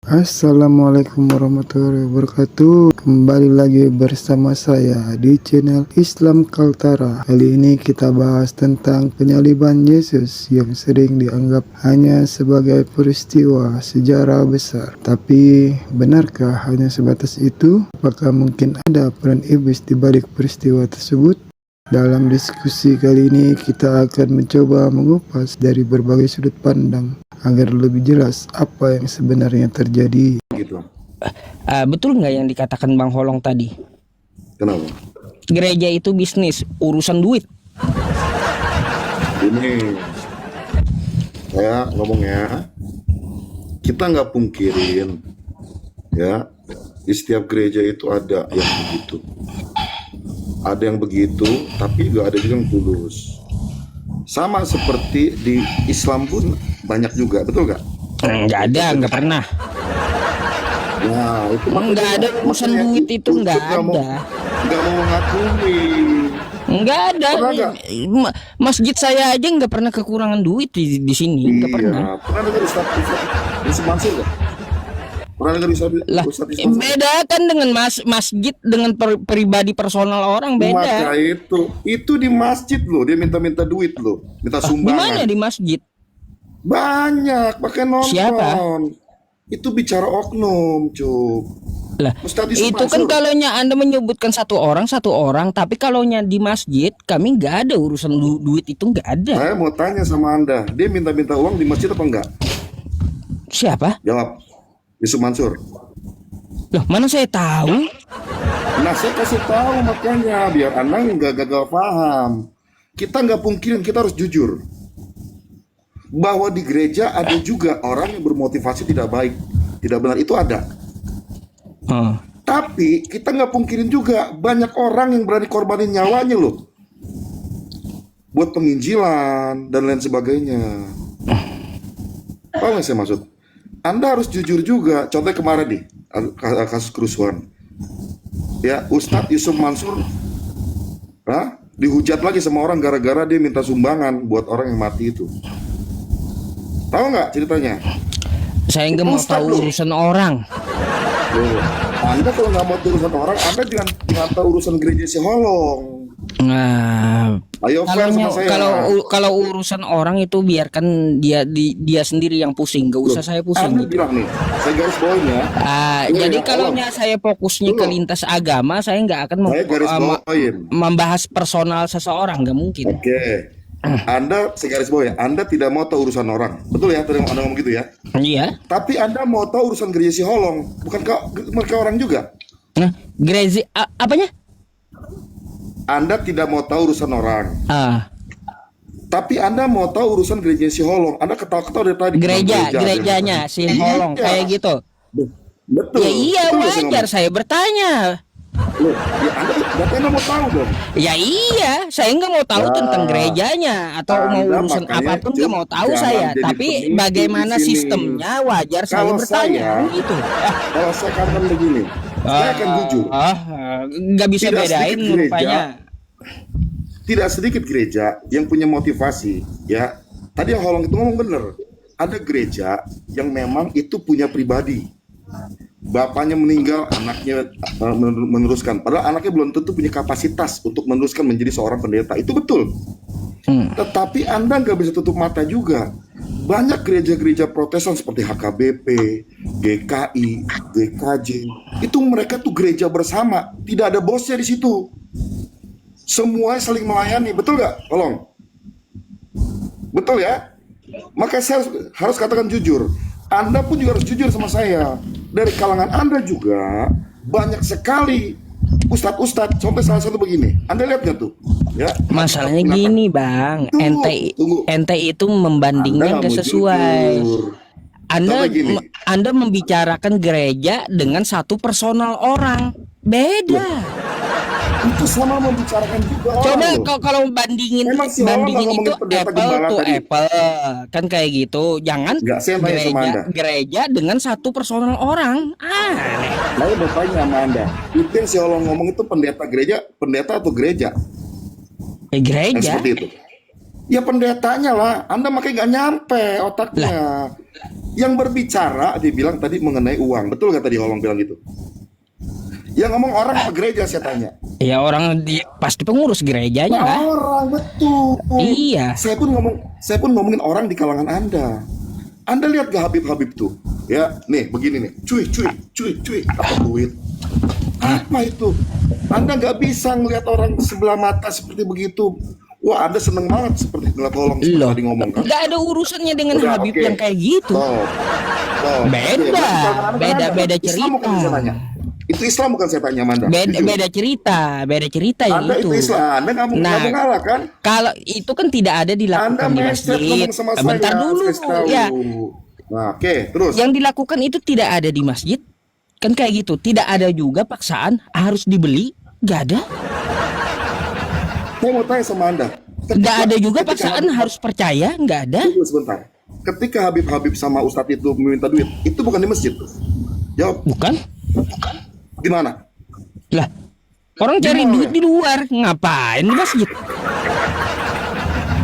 Assalamualaikum warahmatullahi wabarakatuh. Kembali lagi bersama saya di channel Islam Kaltara. Kali ini kita bahas tentang penyaliban Yesus yang sering dianggap hanya sebagai peristiwa sejarah besar. Tapi benarkah hanya sebatas itu? Apakah mungkin ada peran iblis di balik peristiwa tersebut? Dalam diskusi kali ini kita akan mencoba mengupas dari berbagai sudut pandang agar lebih jelas apa yang sebenarnya terjadi. Gitu. Betul nggak yang dikatakan Bang Holong tadi? Kenapa? Gereja itu bisnis, urusan duit. Ini saya ngomong ya, kita nggak pungkirin ya, di setiap gereja itu ada yang begitu. Ada yang begitu, tapi juga ada juga yang tulus. Sama seperti di Islam pun banyak juga, betul nggak? Nggak pernah. Nah, itu Nggak ada urusan duit itu nggak ada. Nggak mau mengakui. Nggak ada. Pernah nggak? Masjid saya aja nggak pernah kekurangan duit di sini. Nggak pernah. Pernah dengar Ustaz Mansur nggak? Pernah dengar Lah, Ustaz Mansur? beda kan dengan masjid dengan pribadi personal orang beda. Maka itu di masjid loh, dia minta duit loh, minta Di sumbangan. mana di masjid? Banyak pakai nonton. Siapa? Itu bicara oknum, Cuk. Lah, Ustaz Yusuf itu kan Mansur. kalaunya Anda menyebutkan satu orang, tapi kalaunya di masjid kami nggak ada urusan duit itu nggak ada. Saya mau tanya sama Anda, dia minta uang di masjid apa enggak? Siapa? Jawab, Yusuf Mansur. Loh, mana saya tahu? Nah, saya kasih tahu makanya biar Anda nggak gagal paham. Kita nggak pungkirin, kita harus jujur bahwa di gereja ada juga orang yang bermotivasi tidak baik, tidak benar, itu ada. Tapi kita nggak pungkirin juga banyak orang yang berani korbanin nyawanya loh buat penginjilan dan lain sebagainya. Paham nggak saya maksud? Anda harus jujur juga. Contohnya kemarin nih, kasus kerusuhan. Ya, Ustadz Yusuf Mansur dihujat lagi sama orang gara-gara dia minta sumbangan buat orang yang mati itu. Tahu nggak ceritanya? Saya nggak mau Ustadz tahu urusan orang. Loh, Anda kalau nggak mau tahu urusan orang, Anda jangan tahu urusan gereja si Holong. Nah, Ayo fair sama saya. kalau urusan orang itu biarkan dia sendiri yang pusing, nggak usah saya pusing Anda gitu. bilang nih, saya garis bawahin ya. Jadi ya, kalaunya saya fokusnya ke lintas agama, saya nggak akan Saya garis bawahin. membahas personal seseorang, nggak mungkin. Oke. Anda segaris bawah ya, Anda tidak mau tahu urusan orang. Betul ya, tadi Anda ngomong gitu ya. Iya. Tapi Anda mau tahu urusan gereja si Holong, bukan mereka orang juga. Nah, gereja apanya? Anda tidak mau tahu urusan orang. Tapi Anda mau tahu urusan gereja si Holong. Anda ketawa-ketawa dari tadi. Gerejanya si Holong kayak gitu. Betul. Ya iya, Betul wajar saya bertanya. Loh, ya Anda mau tahu dong. Ya iya, saya nggak mau tahu tentang gerejanya atau mau Anda urusan makanya apapun nggak mau tahu jangan saya. jadi Tapi pemimpin bagaimana di sini. sistemnya wajar saya Kalau bertanya gitu. Kalau saya katakan begini, saya akan jujur. Nggak bisa Tidak bedain sedikit gereja. rupanya. Tidak sedikit gereja yang punya motivasi, ya. Tadi yang Holong itu ngomong bener. Ada gereja yang memang itu punya pribadi. Bapaknya meninggal, anaknya meneruskan. Padahal anaknya belum tentu punya kapasitas untuk meneruskan menjadi seorang pendeta. Itu betul. Tetapi Anda nggak bisa tutup mata juga. Banyak gereja-gereja Protestan seperti HKBP, GKI, GKJ. Itu mereka tuh gereja bersama. Tidak ada bosnya di situ. Semuanya saling melayani, betul nggak? Tolong. Betul ya? Maka saya harus katakan jujur. Anda pun juga harus jujur sama saya. Dari kalangan Anda juga banyak sekali ustadz-ustadz. Sampai salah satu begini. Anda lihat nggak tuh? Ya. Masalahnya gini bang, ente itu membandingnya nggak sesuai. Anda membicarakan gereja dengan satu personal orang, beda. Itu sama membicarakan juga orang. Coba loh. kalau bandingin si Holong itu pendeta apple gembala to tadi. apple kan kayak gitu. Jangan Nggak, saya tanya sama Anda. gereja dengan satu personal orang. Aneh. Lalu mau tanya sama Anda, itu yang si Holong ngomong itu pendeta atau gereja? Gereja. Seperti itu. Ya pendetanya lah, Anda makanya nggak nyampe otaknya. Yang berbicara, dibilang tadi mengenai uang, betul nggak tadi Holong bilang gitu? Yang ngomong orang apa gereja saya tanya? Ya orang pasti pengurus gerejanya lah. Orang, betul. Iya. Saya pun ngomongin orang di kalangan Anda. Anda lihat gak Habib-Habib tuh? Ya, nih begini nih, cuy, apa duit? Apa itu? Anda nggak bisa ngelihat orang sebelah mata seperti begitu. Wah, Anda seneng banget seperti ngeliat Holong seperti Loh, tadi ngomong kan? nggak ada urusannya dengan Udah, Habib oke. yang kayak gitu. Beda, beda Islam bukan cerita. saya tanya. Itu Islam bukan saya tanya, Manda. Beda cerita yang Anda itu itu. Islam, Anda nggak mau Nah, ngalah kan? kalau itu kan tidak ada Anda dilakukan di message masjid. ngomong sama saya. Bentar dulu, saya tahu. ya. Nah, oke, terus. Yang dilakukan itu tidak ada di masjid, kan kayak gitu. Tidak ada juga paksaan harus dibeli, nggak ada. Saya mau tanya sama Anda. Nggak ada juga ketika paksaan Habib- harus percaya, nggak ada. Tunggu sebentar. Ketika Habib sama Ustadz itu meminta duit, itu bukan di masjid. Jawab, Bukan? di mana? Lah, orang cari Gimana? duit di luar, ngapain di masjid?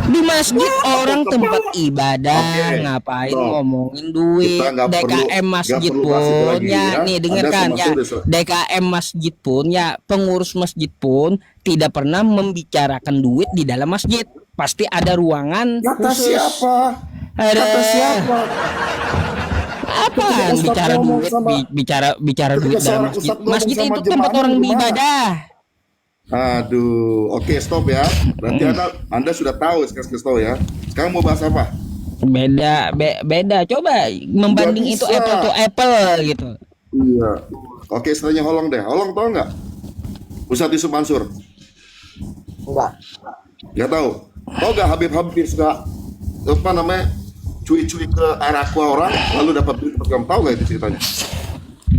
Di masjid orang tempat ibadah, Oke. ngapain Stop. ngomongin duit? Kita nggak perlu- DKM masjid nggak perlu bahas itu pun lagi, ya, ya. nih Anda dengarkan sama ya. sudah- DKM masjid pun ya, pengurus masjid pun tidak pernah membicarakan duit di dalam masjid. Pasti ada ruangan Kata khusus. siapa? Ada. Kata siapa? Apaan Ustadz bicara ngomong duit, sama- bicara ketika duit dalam seorang masjid. ustadz ngomong Masjid sama itu tempat jemaahnya orang gimana? beribadah. Aduh, oke, stop ya. Berarti Anda sudah tahu, sekarang tahu ya. Sekarang mau bahas apa? Beda. Coba membanding Nggak itu bisa. apple to apple gitu. Iya. Oke, setelahnya Holong deh. Holong tahu nggak? Ustadz Yusuf Mansur. Enggak. Nggak tahu. Tahu nggak Habib suka apa namanya cuy-cuy ke air aqua orang lalu dapat duit program, tahu nggak itu ceritanya?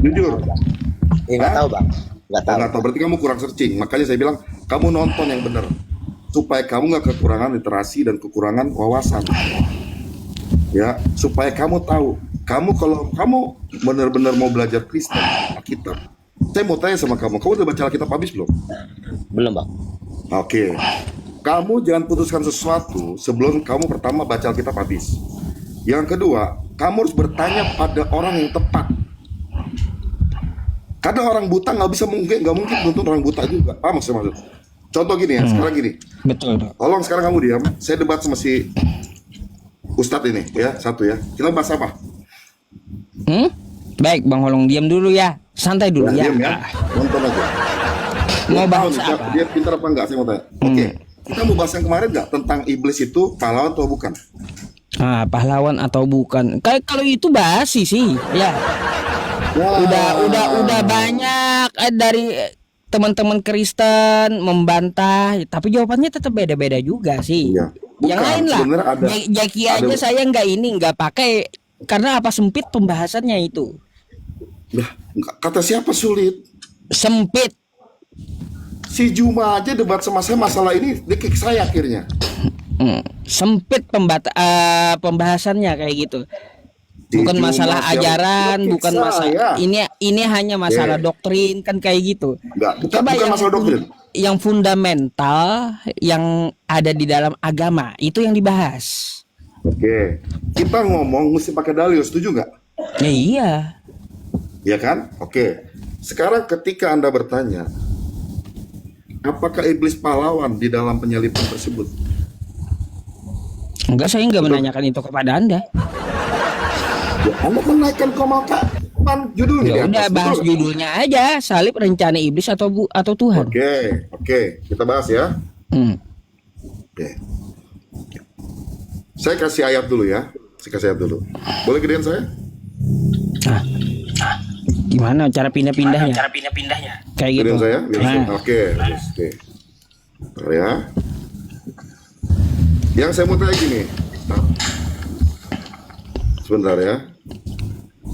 Jujur. Enggak tahu, Bang. Enggak tahu. Nggak tahu. Berarti kamu kurang searching. Makanya saya bilang kamu nonton yang benar supaya kamu nggak kekurangan literasi dan kekurangan wawasan. Ya, supaya kamu tahu. Kalau kamu benar-benar mau belajar Kristen, Alkitab. Saya mau tanya sama kamu udah baca Alkitab habis belum? Belum, Bang. Oke. Kamu jangan putuskan sesuatu sebelum kamu pertama baca Alkitab habis. Yang kedua, kamu harus bertanya pada orang yang tepat. Karena orang buta nggak mungkin nuntut orang buta juga. Apa maksud? Contoh gini ya, sekarang gini. Betul. Tolong sekarang kamu diam. Saya debat sama si Ustadz ini ya, satu ya. Kita bahas apa? Baik, Bang Holong diam dulu ya. Santai dulu ya. Diam ya. Nonton aja. Mau Tahu bahas nih, apa? dia pintar apa enggak? Saya mau tanya. Oke. Kita mau bahas yang kemarin nggak tentang iblis itu pahlawan atau bukan? Pahlawan atau bukan? Kayak kalau itu basi sih, ya. Udah banyak dari teman-teman Kristen membantah, tapi jawabannya tetap beda-beda juga sih. Iya. Yang Bukan, lain lah. sebenarnya ada. Jaki aja saya nggak pakai karena apa, sempit pembahasannya itu. Lah, kata siapa sulit? Sempit. Si Juma aja debat sama saya masalah ini, dia kick saya akhirnya. Sempit pembahasannya kayak gitu. Si Bukan Juma masalah siapa? ajaran, Dia kick bukan saya. masalah ini hanya masalah doktrin kan kayak gitu. Bukan masalah doktrin. Yang fundamental yang ada di dalam agama itu yang dibahas. Oke. Kita ngomong mesti pakai dalil, setuju nggak? Ya iya. Ya kan? Oke. Sekarang ketika Anda bertanya, apakah iblis pahlawan di dalam penyaliban tersebut? Enggak, saya enggak menanyakan itu kepada Anda. Ya, Anda menaikkan komaka judulnya. Ya di udah atas, bahas betul nggak? judulnya aja, salib rencana iblis atau Tuhan. Oke. Kita bahas ya. Oke. Saya kasih ayat dulu ya. Boleh gedein saya? Nah, gimana cara pindah-pindahnya? Kayak gitu. Gedein saya? Biar saya. Nah, Oke. Bentar ya. Yang saya mau tanya gini. Sebentar ya.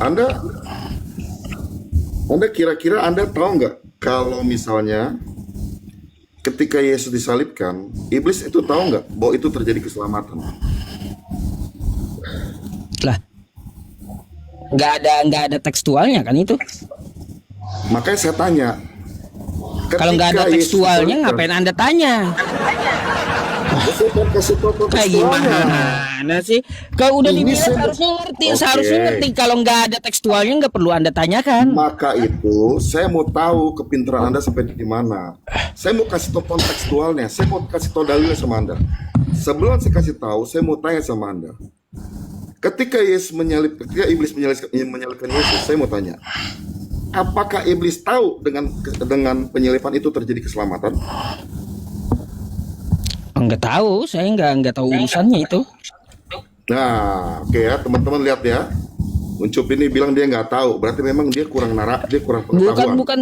Anda kira-kira Anda tahu nggak kalau misalnya ketika Yesus disalibkan, iblis itu tahu nggak bahwa itu terjadi keselamatan? lah, nggak ada tekstualnya kan itu. Makanya saya tanya. Kalau nggak ada ketika Yesus tekstualnya, disalibkan, ngapain Anda tanya? Saya akan kasih tahu Kayak kontekstualnya. gimana sih? Kalau udah Ini dibilang saya- seharusnya ngerti, Oke. seharusnya ngerti. Kalau nggak ada tekstualnya nggak perlu Anda tanyakan. Maka itu saya mau tahu kepintaran Anda sampai di mana. Saya mau kasih tahu kontekstualnya. Saya mau kasih tahu dalilnya sama Anda. Sebelum saya kasih tahu, saya mau tanya sama Anda. Ketika ketika iblis menyalibkan Yesus, saya mau tanya, apakah iblis tahu dengan penyaliban itu terjadi keselamatan? Nggak tahu, saya nggak tahu urusannya itu. Nah, oke ya, teman-teman lihat ya. Uncup ini bilang dia nggak tahu, berarti memang dia kurang pengetahuan. Bukan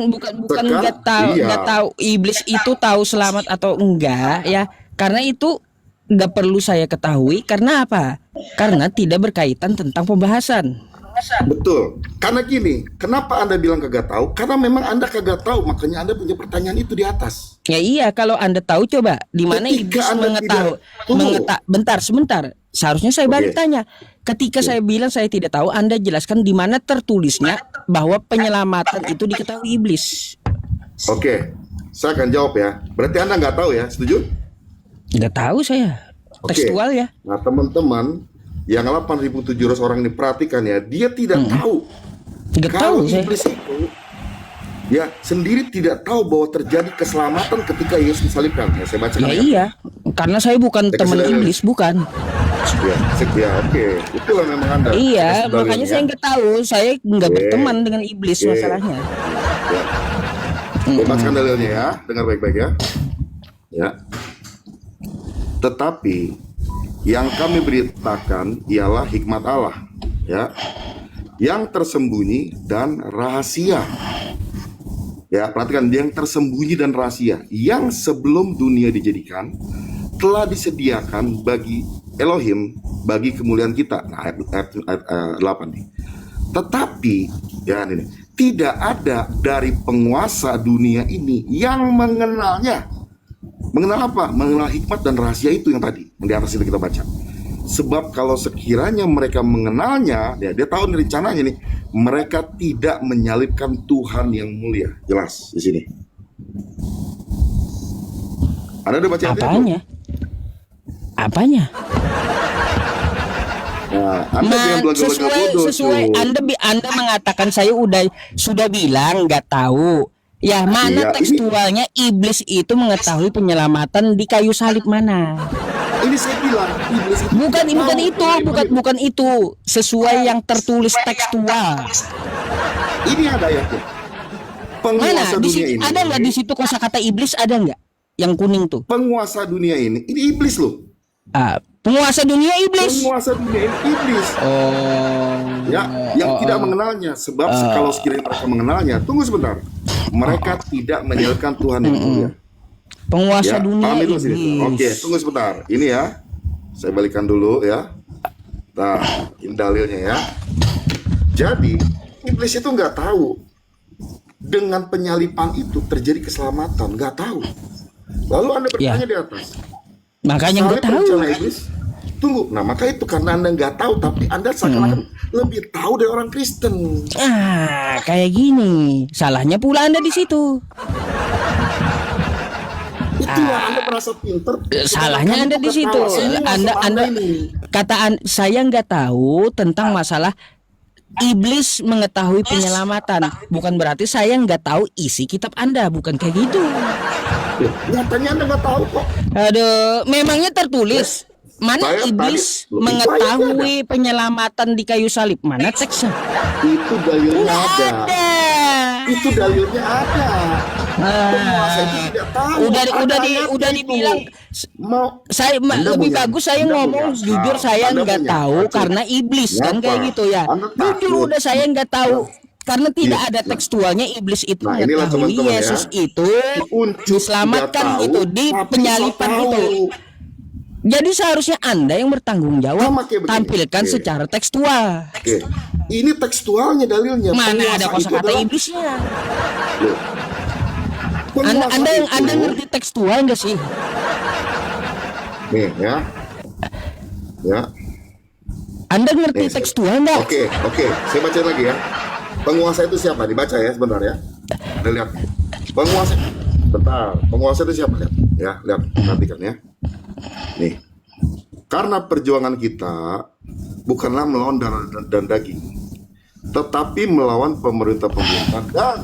Sekarang, nggak tahu, iya. nggak tahu. Iblis itu tahu selamat atau enggak ya? Karena itu nggak perlu saya ketahui. Karena apa? Karena tidak berkaitan tentang pembahasan. Betul. Karena gini, kenapa Anda bilang kagak tahu? Karena memang Anda kagak tahu, makanya Anda punya pertanyaan itu di atas. Ya iya, kalau Anda tahu coba di mana Ketika iblis Anda mengetahui. tidak- Sebentar. Seharusnya saya balik Oke. tanya. Ketika saya bilang saya tidak tahu, Anda jelaskan di mana tertulisnya bahwa penyelamatan itu diketahui iblis. Oke, saya akan jawab ya. Berarti Anda nggak tahu ya, setuju? Nggak tahu saya. Oke. Tekstual ya. Nah, teman-teman, yang 8.700 orang ini perhatikan ya, dia tidak tahu Nggak kalau tahu saya. iblis itu ya sendiri tidak tahu bahwa terjadi keselamatan ketika Yesus disalibkan. Ya, saya bacakan Ya ya. iya, karena saya bukan Saya teman kasih dalil. iblis, bukan. Ya, oke. Itulah memang Anda. Iya, Kasih dalilnya, makanya ya. saya nggak tahu. Saya nggak Oke. berteman dengan iblis Oke. masalahnya. Ya. Saya bacakan dalilnya ya, dengar baik-baik ya. Ya. Tetapi yang kami beritakan ialah hikmat Allah, ya, yang tersembunyi dan rahasia. Ya, perhatikan, yang tersembunyi dan rahasia, yang sebelum dunia dijadikan telah disediakan bagi Elohim, bagi kemuliaan kita. Nah, ayat 8 nih. Tetapi, ya ini, tidak ada dari penguasa dunia ini yang mengenalnya. Mengenal apa? Mengenal hikmat dan rahasia itu yang tadi, yang di atas itu kita baca. Sebab kalau sekiranya mereka mengenalnya, ya dia tahu nih rencananya nih, mereka tidak menyalibkan Tuhan yang mulia. Jelas di sini. Anda udah baca ayat itu? Apanya? Apanya? Nah, Anda jangan belaga-belaga bodoh. sesuai Cuk. Anda mengatakan saya sudah bilang nggak tahu. Ya mana Iya, ini- tekstualnya iblis itu mengetahui penyelamatan di kayu salib mana? Ini saya bilang, iblis itu Bukan tidak bukan tahu itu, penyaliban bukan itu. Sesuai yang tertulis tekstual. Ini ada ayatnya. Mana Penguasa di dunia situ ini. ada nggak di situ kosakata iblis ada nggak? Yang kuning tuh. Penguasa dunia ini iblis loh. Penguasa dunia iblis. Penguasa dunia ini iblis. Oh. Ya, yang tidak mengenalnya. Sebab kalau sekiranya mereka mengenalnya, tunggu sebentar. Mereka tidak menyalibkan Tuhan yang mulia. Penguasa Ya, dunia paham itu sini. iblis. Oke, tunggu sebentar. Ini ya, saya balikan dulu ya. Nah, ini dalilnya ya. Jadi, iblis itu nggak tahu dengan penyalipan itu terjadi keselamatan, nggak tahu. Lalu Anda bertanya di atas, Makanya salib nggak tahu. rencana iblis? Tunggu, nah maka itu karena Anda nggak tahu, tapi Anda seakan-akan lebih tahu dari orang Kristen. Kayak gini. Salahnya pula Anda di situ. Itulah Anda merasa pinter. Salahnya Kamu Anda tuh di situ. ketawa. Ini maksud Anda ini. saya nggak tahu tentang masalah iblis mengetahui penyelamatan. Bukan berarti saya nggak tahu isi kitab Anda. Bukan kayak gitu. Nyatanya Anda nggak tahu kok. Aduh, memangnya tertulis mana Saya iblis tadi lebih mengetahui penyelamatan di kayu salib? Mana teksnya? Itu dalilnya ada. Ada. Itu dalilnya ada. Penguasa itu tidak tahu. Ada ayatnya Udah itu. dibilang. Mau Saya Anda lebih punya- bagus saya Anda ngomong punya jujur akal. saya Anda nggak punya tahu akal. karena iblis kan Kenapa? kayak gitu ya. Anda Jujur takut. udah saya nggak tahu karena tidak Iya. ada tekstualnya iblis itu Nah, inilah mengetahui teman-teman ya. Yesus itu Uncup diselamatkan tidak tahu, gitu di tapi penyalipan so tahu. itu. Jadi seharusnya Anda yang bertanggung jawab Sama kayak begini. tampilkan Oke. secara tekstual. Oke. Ini tekstualnya dalilnya. Mana Penguasa ada itu kosakata adalah- iblisnya? Loh. Penguasa Anda itu- ngerti tekstual nggak sih? Nih ya. Ya. Nih, Anda ngerti saya- tekstual nggak? Oke, saya baca lagi ya. Penguasa itu siapa? Dibaca ya sebentar ya. Anda lihat. Penguasa. Bentar. Penguasa itu siapa? Lihat. Ya, lihat. Perhatikan ya. Nih, karena perjuangan kita bukanlah melawan darah dan daging, tetapi melawan pemerintah-pemerintah dan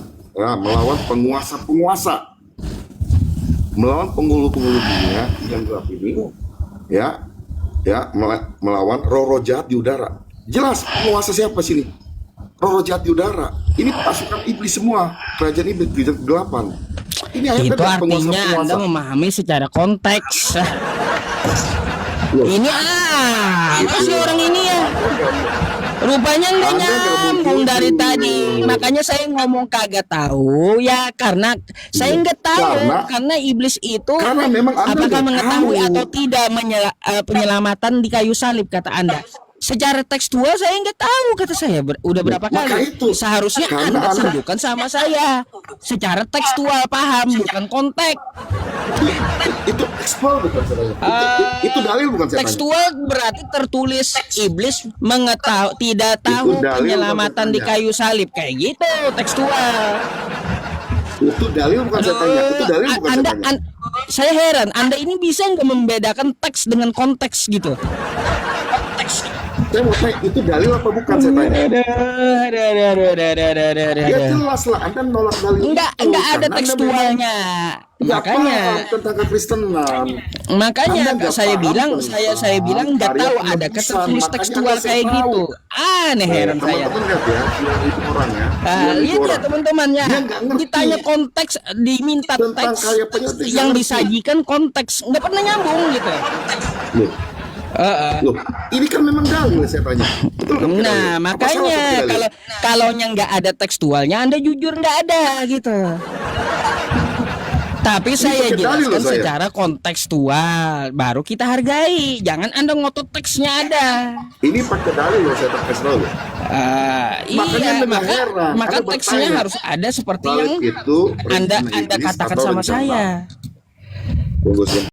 melawan penguasa-penguasa, melawan penghulu-penghulu dunia yang gelap ini, ya, melawan roh-roh jahat di udara. Jelas penguasa siapa sini? Roh-roh jahat di udara. Ini pasukan iblis semua, kerajaan iblis, kerajaan kegelapan. Ini Itu akhirnya artinya penguasa-penguasa. Anda memahami secara konteks. Ini apa sih orang ini ya? Rupanya nggak Anda nggak nyambung mau dari jujur. tadi. Makanya saya ngomong kagak tahu ya, karena saya nggak tahu karena iblis itu Karena memang Anda apakah nggak mengetahui tahu. atau tidak penyelamatan di kayu salib kata Anda. Secara tekstual saya nggak tahu kata saya udah berapa Maka kali. itu, Seharusnya karena Anda Anda- tunjukkan sama saya. Secara tekstual paham bukan konteks. Itu ekspor bukan saya tanya. Itu dalil bukan saya tanya. Tekstual berarti tertulis iblis mengetahui tidak tahu dalil penyelamatan di maksudnya. kayu salib kayak gitu tekstual. Itu dalil bukan saya tanya. Itu dalil bukan saya tanya. Saya heran Anda ini bisa nggak membedakan teks dengan konteks gitu. Saya mau tanya, itu dalil apa bukan saya tanya? Ya jelas lah, Anda nolak dalil Enggak itu, ada karena Anda tekstualnya. memang nggak Makanya paham tentang kekristenan. Makanya Anda nggak saya paham bilang tentang saya bilang nggak karya tahu ada penebusan, ketertulis makanya tekstual Anda kayak tahu. gitu. Aneh heran saya. Teman-teman lihat ya, 9.000 orang ya. 9.000 Lihat ya orang. teman-teman ya. Dia nggak ngerti Ditanya konteks, diminta tentang teks karya penyelesaian, yang nggak ngerti. disajikan konteks nggak pernah nyambung gitu. Loh, ini kan memang dalil saya tanya. Betul kan? Nah Apa salah makanya seperti dalil? kalaunya nggak ada tekstualnya Anda jujur nggak ada gitu. Tapi saya pakai dalil jelaskan loh saya. secara kontekstual, baru kita hargai. Jangan Anda ngotot teksnya ada. Ini pakai dalil loh saya tak kasih tahu. Makanya Iya, Anda heran, maka Anda teksnya bertanya. harus ada seperti Salib yang itu Anda rencana iblis katakan atau sama rencana? saya. Tunggu sebentar.